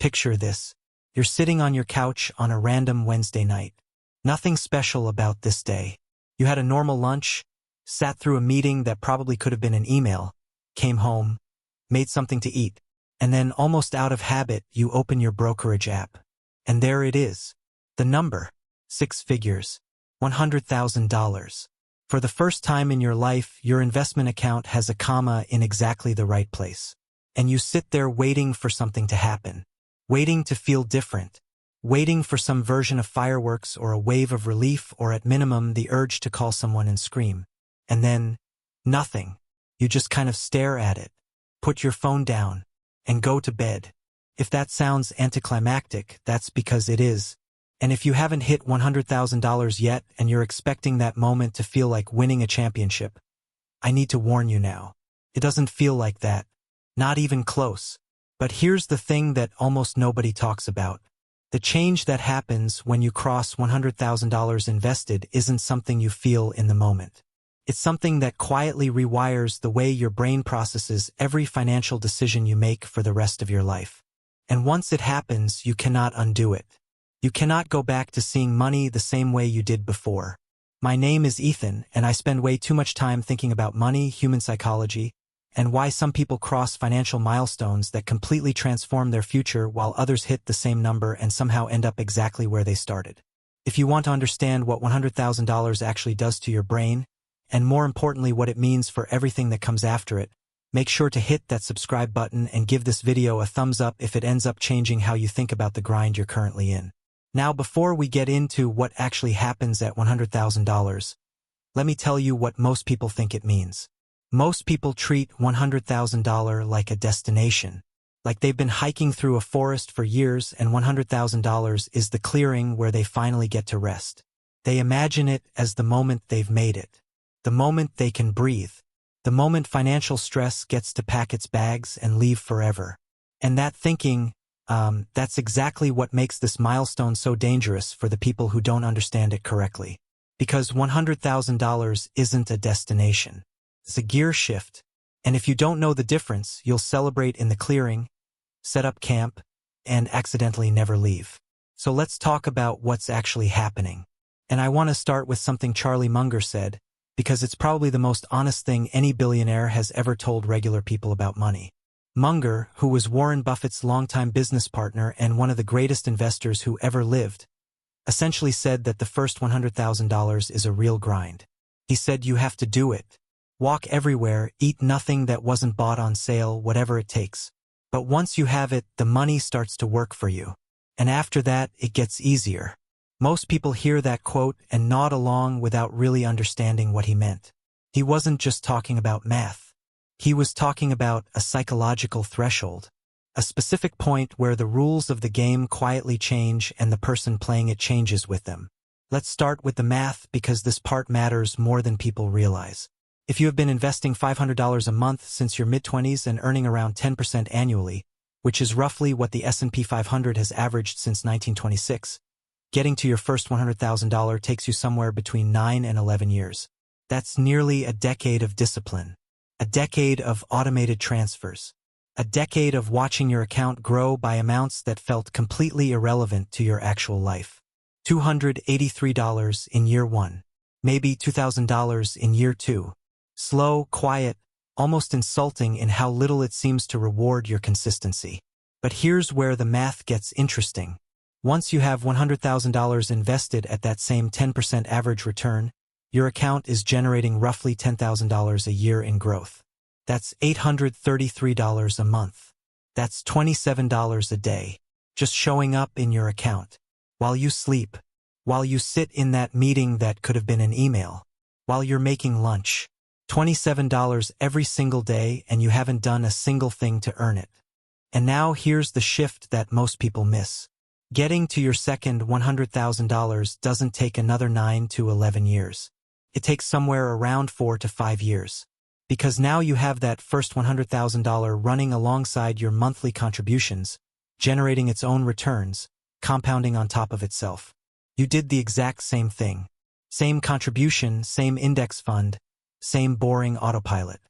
picture this. You're sitting on your couch on a random Wednesday night. Nothing special about this day. You had a normal lunch, sat through a meeting that probably could have been an email, came home, made something to eat, and then almost out of habit, you open your brokerage app. And there it is. The number. 6 figures. $100,000. For the first time in your life, your investment account has a comma in exactly the right place. And you sit there waiting for something to happen. Waiting to feel different. Waiting for some version of fireworks or a wave of relief or at minimum the urge to call someone and scream. And then, nothing. You just kind of stare at it, put your phone down, and go to bed. If that sounds anticlimactic, that's because it is. And if you haven't hit $100,000 yet and you're expecting that moment to feel like winning a championship, I need to warn you now. It doesn't feel like that. Not even close. But here's the thing that almost nobody talks about. The change that happens when you cross $100,000 invested isn't something you feel in the moment. It's something that quietly rewires the way your brain processes every financial decision you make for the rest of your life. And once it happens, you cannot undo it. You cannot go back to seeing money the same way you did before. My name is Ethan, and I spend way too much time thinking about money, human psychology, and why some people cross financial milestones that completely transform their future while others hit the same number and somehow end up exactly where they started. If you want to understand what $100,000 actually does to your brain, and more importantly what it means for everything that comes after it, make sure to hit that subscribe button and give this video a thumbs up if it ends up changing how you think about the grind you're currently in. Now, before we get into what actually happens at $100,000, let me tell you what most people think it means. Most people treat $100,000 like a destination, like they've been hiking through a forest for years and $100,000 is the clearing where they finally get to rest. They imagine it as the moment they've made it, the moment they can breathe, the moment financial stress gets to pack its bags and leave forever. And that thinking, that's exactly what makes this milestone so dangerous for the people who don't understand it correctly. Because $100,000 isn't a destination. It's a gear shift. And if you don't know the difference, you'll celebrate in the clearing, set up camp, and accidentally never leave. So let's talk about what's actually happening. And I want to start with something Charlie Munger said, because it's probably the most honest thing any billionaire has ever told regular people about money. Munger, who was Warren Buffett's longtime business partner and one of the greatest investors who ever lived, essentially said that the first $100,000 is a real grind. He said you have to do it. Walk everywhere, eat nothing that wasn't bought on sale, whatever it takes. But once you have it, the money starts to work for you. And after that, it gets easier. Most people hear that quote and nod along without really understanding what he meant. He wasn't just talking about math. He was talking about a psychological threshold, a specific point where the rules of the game quietly change and the person playing it changes with them. Let's start with the math because this part matters more than people realize. If you have been investing $500 a month since your mid-20s and earning around 10% annually, which is roughly what the S&P 500 has averaged since 1926, getting to your first $100,000 takes you somewhere between 9 and 11 years. That's nearly a decade of discipline. A decade of automated transfers. A decade of watching your account grow by amounts that felt completely irrelevant to your actual life. $283 in year 1. Maybe $2,000 in year 2. Slow, quiet, almost insulting in how little it seems to reward your consistency. But here's where the math gets interesting. Once you have $100,000 invested at that same 10% average return, your account is generating roughly $10,000 a year in growth. That's $833 a month. That's $27 a day, just showing up in your account. While you sleep, while you sit in that meeting that could have been an email, while you're making lunch. $27 every single day and you haven't done a single thing to earn it. And now here's the shift that most people miss. Getting to your second $100,000 doesn't take another 9 to 11 years. It takes somewhere around 4 to 5 years. Because now you have that first $100,000 running alongside your monthly contributions, generating its own returns, compounding on top of itself. You did the exact same thing. Same contribution, same index fund, same boring autopilot.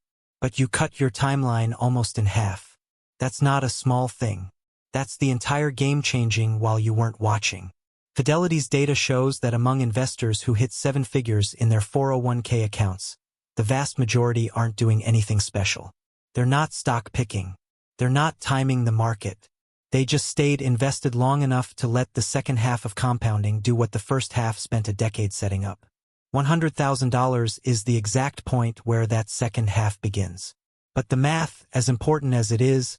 But you cut your timeline almost in half. That's not a small thing. That's the entire game changing while you weren't watching. Fidelity's data shows that among investors who hit 7 figures in their 401k accounts, the vast majority aren't doing anything special. They're not stock picking. They're not timing the market. They just stayed invested long enough to let the second half of compounding do what the first half spent a decade setting up. $100,000 is the exact point where that second half begins. But the math, as important as it is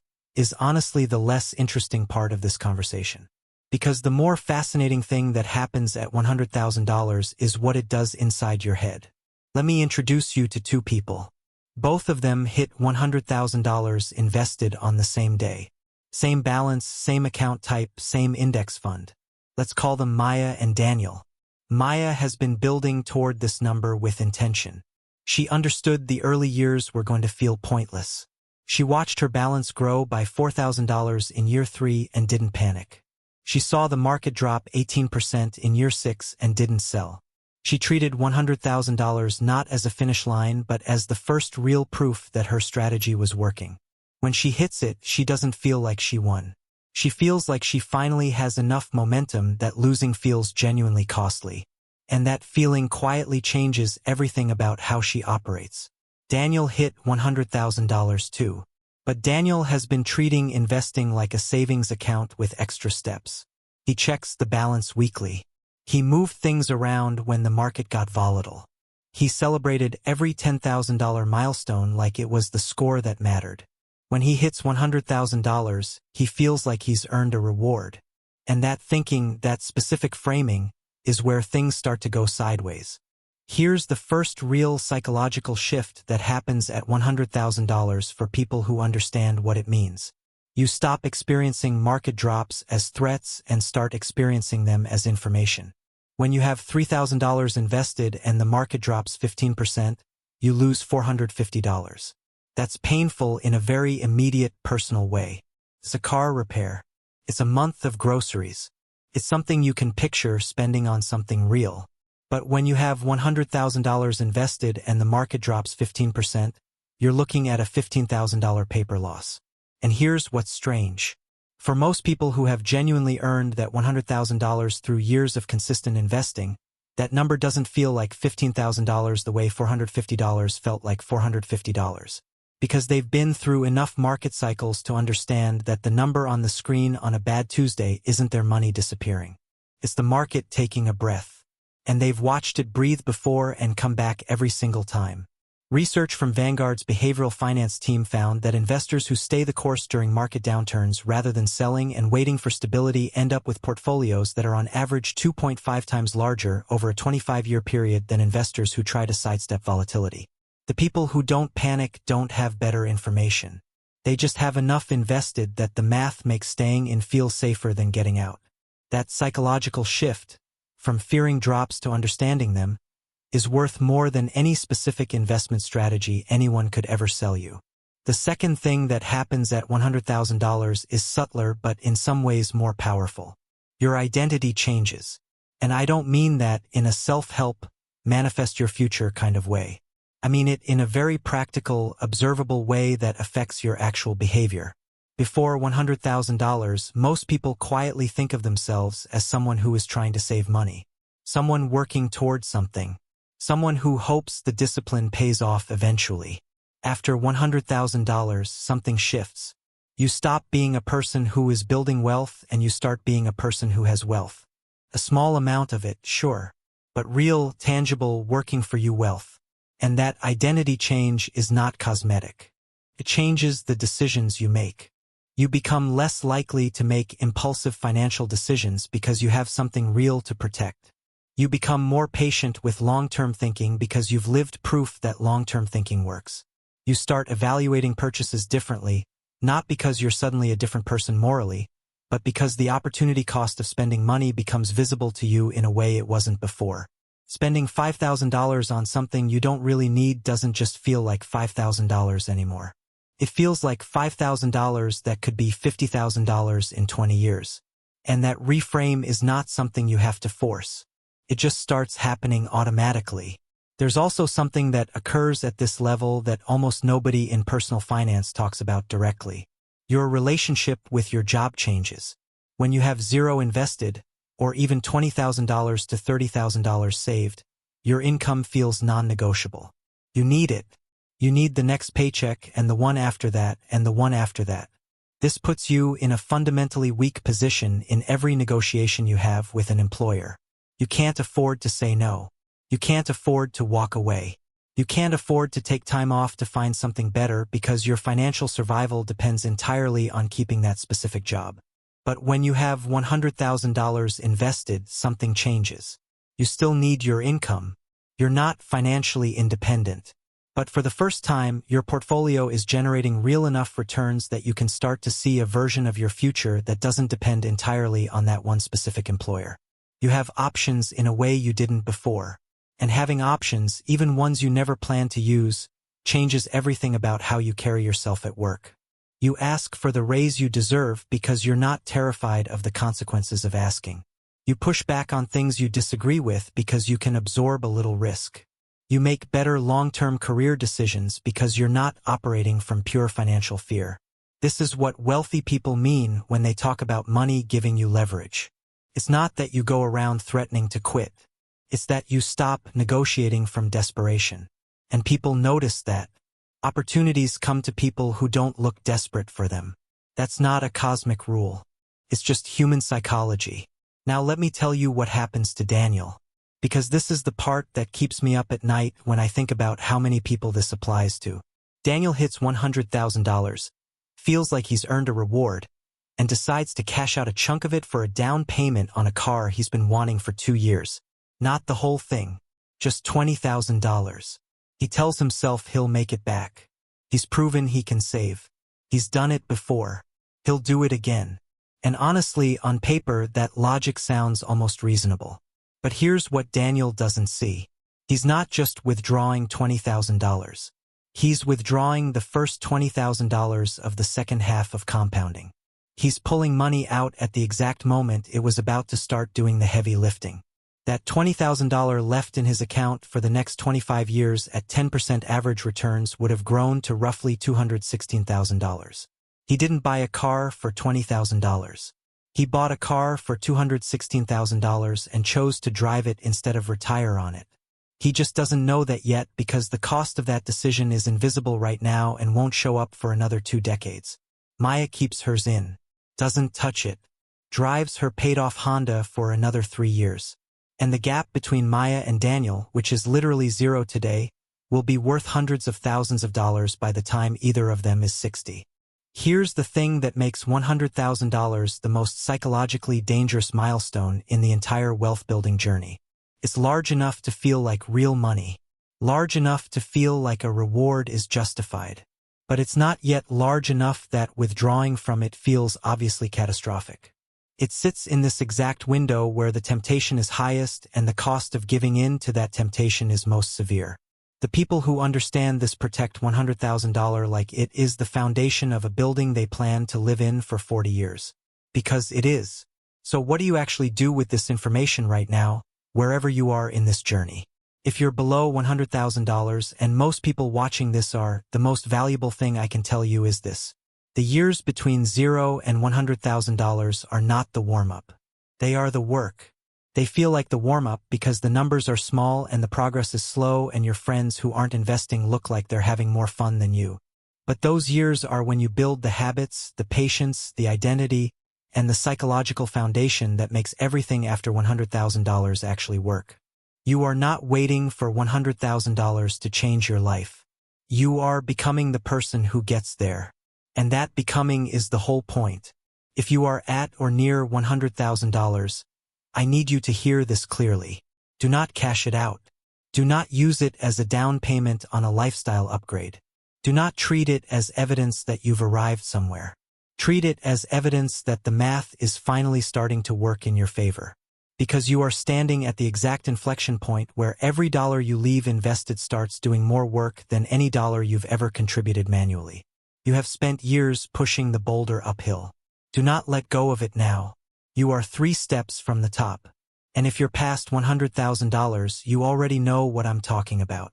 honestly the less interesting part of this conversation. Because the more fascinating thing that happens at $100,000 is what it does inside your head. Let me introduce you to 2 people. Both of them hit $100,000 invested on the same day. Same balance, same account type, same index fund. Let's call them Maya and Daniel. Maya has been building toward this number with intention. She understood the early years were going to feel pointless. She watched her balance grow by $4,000 in year 3 and didn't panic. She saw the market drop 18% in year 6 and didn't sell. She treated $100,000 not as a finish line but as the first real proof that her strategy was working. When she hits it, she doesn't feel like she won. She feels like she finally has enough momentum that losing feels genuinely costly. And that feeling quietly changes everything about how she operates. Daniel hit $100,000 too. But Daniel has been treating investing like a savings account with extra steps. He checks the balance weekly. He moved things around when the market got volatile. He celebrated every $10,000 milestone like it was the score that mattered. When he hits $100,000, he feels like he's earned a reward. And that thinking, that specific framing, is where things start to go sideways. Here's the first real psychological shift that happens at $100,000 for people who understand what it means. You stop experiencing market drops as threats and start experiencing them as information. When you have $3,000 invested and the market drops 15%, you lose $450. That's painful in a very immediate, personal way. It's a car repair. It's a month of groceries. It's something you can picture spending on something real. But when you have $100,000 invested and the market drops 15%, you're looking at a $15,000 paper loss. And here's what's strange. For most people who have genuinely earned that $100,000 through years of consistent investing, that number doesn't feel like $15,000 the way $450 felt like $450. Because they've been through enough market cycles to understand that the number on the screen on a bad Tuesday isn't their money disappearing. It's the market taking a breath. And they've watched it breathe before and come back every single time. Research from Vanguard's behavioral finance team found that investors who stay the course during market downturns rather than selling and waiting for stability end up with portfolios that are on average 2.5 times larger over a 25-year period than investors who try to sidestep volatility. The people who don't panic don't have better information. They just have enough invested that the math makes staying in feel safer than getting out. That psychological shift, from fearing drops to understanding them, is worth more than any specific investment strategy anyone could ever sell you. The second thing that happens at $100,000 is subtler but in some ways more powerful. Your identity changes. And I don't mean that in a self-help, manifest your future kind of way. I mean it in a very practical, observable way that affects your actual behavior. Before $100,000, most people quietly think of themselves as someone who is trying to save money. Someone working towards something. Someone who hopes the discipline pays off eventually. After $100,000, something shifts. You stop being a person who is building wealth and you start being a person who has wealth. A small amount of it, sure, but real, tangible, working for you wealth. And that identity change is not cosmetic. It changes the decisions you make. You become less likely to make impulsive financial decisions because you have something real to protect. You become more patient with long-term thinking because you've lived proof that long-term thinking works. You start evaluating purchases differently, not because you're suddenly a different person morally, but because the opportunity cost of spending money becomes visible to you in a way it wasn't before. Spending $5,000 on something you don't really need doesn't just feel like $5,000 anymore. It feels like $5,000 that could be $50,000 in 20 years. And that reframe is not something you have to force. It just starts happening automatically. There's also something that occurs at this level that almost nobody in personal finance talks about directly. Your relationship with your job changes. When you have zero invested, or even $20,000 to $30,000 saved, your income feels non-negotiable. You need it. You need the next paycheck and the one after that and the one after that. This puts you in a fundamentally weak position in every negotiation you have with an employer. You can't afford to say no. You can't afford to walk away. You can't afford to take time off to find something better because your financial survival depends entirely on keeping that specific job. But when you have $100,000 invested, something changes. You still need your income. You're not financially independent. But for the first time, your portfolio is generating real enough returns that you can start to see a version of your future that doesn't depend entirely on that one specific employer. You have options in a way you didn't before. And having options, even ones you never planned to use, changes everything about how you carry yourself at work. You ask for the raise you deserve because you're not terrified of the consequences of asking. You push back on things you disagree with because you can absorb a little risk. You make better long-term career decisions because you're not operating from pure financial fear. This is what wealthy people mean when they talk about money giving you leverage. It's not that you go around threatening to quit. It's that you stop negotiating from desperation. And people notice that. Opportunities come to people who don't look desperate for them. That's not a cosmic rule. It's just human psychology. Now let me tell you what happens to Daniel. Because this is the part that keeps me up at night when I think about how many people this applies to. Daniel hits $100,000, feels like he's earned a reward, and decides to cash out a chunk of it for a down payment on a car he's been wanting for 2 years. Not the whole thing, just $20,000. He tells himself he'll make it back. He's proven he can save. He's done it before. He'll do it again. And honestly, on paper, that logic sounds almost reasonable. But here's what Daniel doesn't see. He's not just withdrawing $20,000. He's withdrawing the first $20,000 of the second half of compounding. He's pulling money out at the exact moment it was about to start doing the heavy lifting. That $20,000 left in his account for the next 25 years at 10% average returns would have grown to roughly $216,000. He didn't buy a car for $20,000. He bought a car for $216,000 and chose to drive it instead of retire on it. He just doesn't know that yet because the cost of that decision is invisible right now and won't show up for another 2 decades. Maya keeps hers in, doesn't touch it, drives her paid-off Honda for another 3 years. And the gap between Maya and Daniel, which is literally zero today, will be worth hundreds of thousands of dollars by the time either of them is 60. Here's the thing that makes $100,000 the most psychologically dangerous milestone in the entire wealth-building journey. It's large enough to feel like real money, large enough to feel like a reward is justified. But it's not yet large enough that withdrawing from it feels obviously catastrophic. It sits in this exact window where the temptation is highest and the cost of giving in to that temptation is most severe. The people who understand this protect $100,000 like it is the foundation of a building they plan to live in for 40 years. Because it is. So what do you actually do with this information right now, wherever you are in this journey? If you're below $100,000, and most people watching this are, the most valuable thing I can tell you is this. The years between $0 and $100,000 are not the warm-up. They are the work. They feel like the warm-up because the numbers are small and the progress is slow and your friends who aren't investing look like they're having more fun than you. But those years are when you build the habits, the patience, the identity, and the psychological foundation that makes everything after $100,000 actually work. You are not waiting for $100,000 to change your life. You are becoming the person who gets there. And that becoming is the whole point. If you are at or near $100,000, I need you to hear this clearly. Do not cash it out. Do not use it as a down payment on a lifestyle upgrade. Do not treat it as evidence that you've arrived somewhere. Treat it as evidence that the math is finally starting to work in your favor. Because you are standing at the exact inflection point where every dollar you leave invested starts doing more work than any dollar you've ever contributed manually. You have spent years pushing the boulder uphill. Do not let go of it now. You are 3 steps from the top. And if you're past $100,000, you already know what I'm talking about.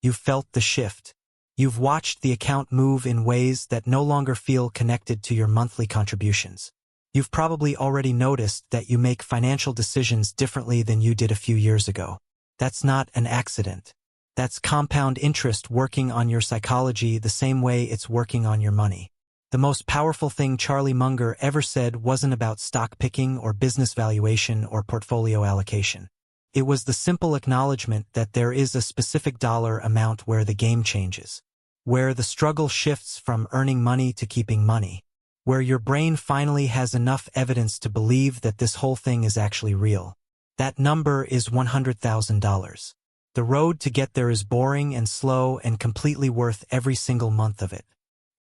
You've felt the shift. You've watched the account move in ways that no longer feel connected to your monthly contributions. You've probably already noticed that you make financial decisions differently than you did a few years ago. That's not an accident. That's compound interest working on your psychology the same way it's working on your money. The most powerful thing Charlie Munger ever said wasn't about stock picking or business valuation or portfolio allocation. It was the simple acknowledgement that there is a specific dollar amount where the game changes, where the struggle shifts from earning money to keeping money, where your brain finally has enough evidence to believe that this whole thing is actually real. That number is $100,000. The road to get there is boring and slow and completely worth every single month of it.